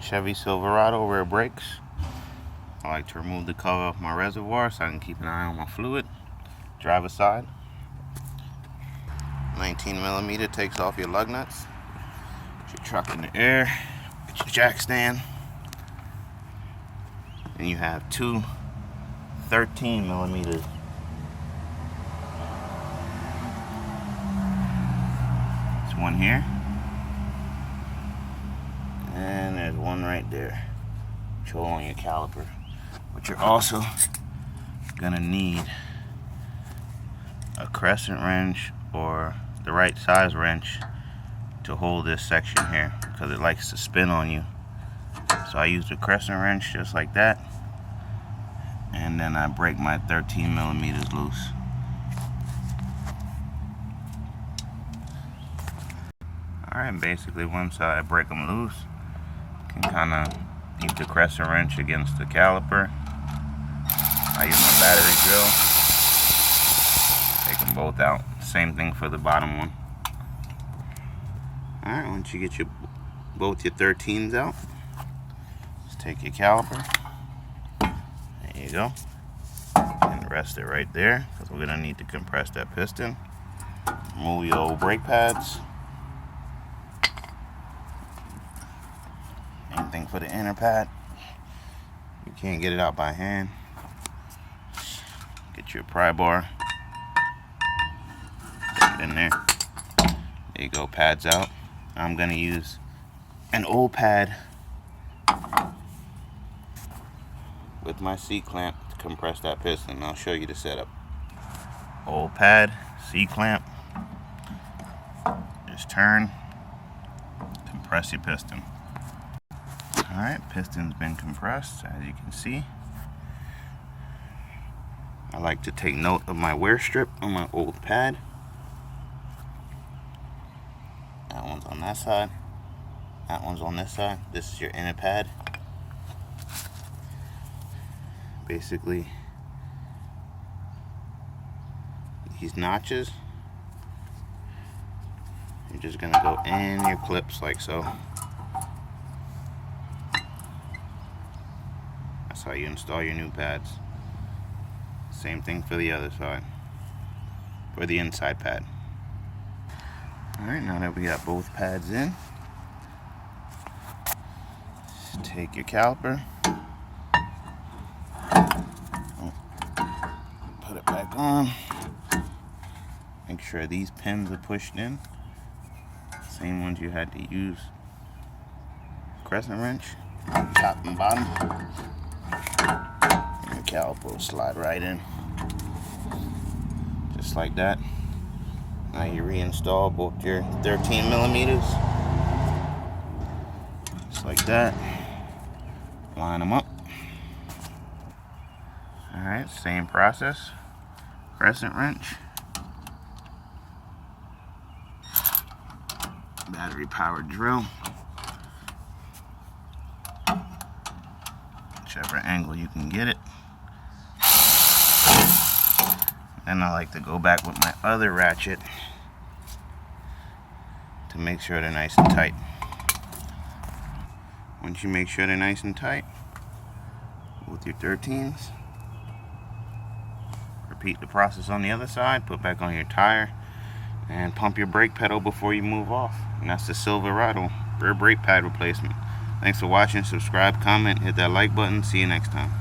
Chevy Silverado rear brakes. I like to remove the cover off my reservoir so I can keep an eye on my fluid. Driver's side. 19mm takes off your lug nuts. Put your truck in the air. Get your jack stand. And you have two 13mm. There's one here. And there's one right there. Control on your caliper. But you're also gonna need a crescent wrench or the right size wrench to hold this section here because it likes to spin on you. So I use the crescent wrench just like that, and then I break my 13mm loose. Alright, basically once I break them loose, you can kind of keep the crescent wrench against the caliper. I use my battery drill. Take them both out. Same thing for the bottom one. Alright, once you get both your 13s out, just take your caliper. There you go. And rest it right there because we're going to need to compress that piston. Remove your old brake pads. Same thing for the inner pad. You can't get it out by hand. Get your pry bar. Put it in there. There you go, pads out. I'm going to use an old pad with my C-clamp to compress that piston. I'll show you the setup. Old pad, C-clamp. Just turn, compress your piston. Alright, piston's been compressed, as you can see. I like to take note of my wear strip on my old pad. That one's on that side. That one's on this side. This is your inner pad. Basically, these notches, you're just gonna go in your clips like so. That's how you install your new pads. Same thing for the other side, for the inside pad. Alright, now that we got both pads in, just take your caliper, put it back on, make sure these pins are pushed in, same ones you had to use. Crescent wrench, top and bottom, and your caliper will slide right in, just like that. Now you reinstall both your 13mm, just like that. Line them up. Alright, same process. Crescent wrench, battery powered drill, whichever angle you can get it. Then I like to go back with my other ratchet to make sure they're nice and tight. Once you make sure they're nice and tight with your 13s, repeat the process on the other side. Put back on your tire and pump your brake pedal before you move off. And that's the Silverado rear brake pad replacement. Thanks for watching. Subscribe, comment, hit that like button. See you next time.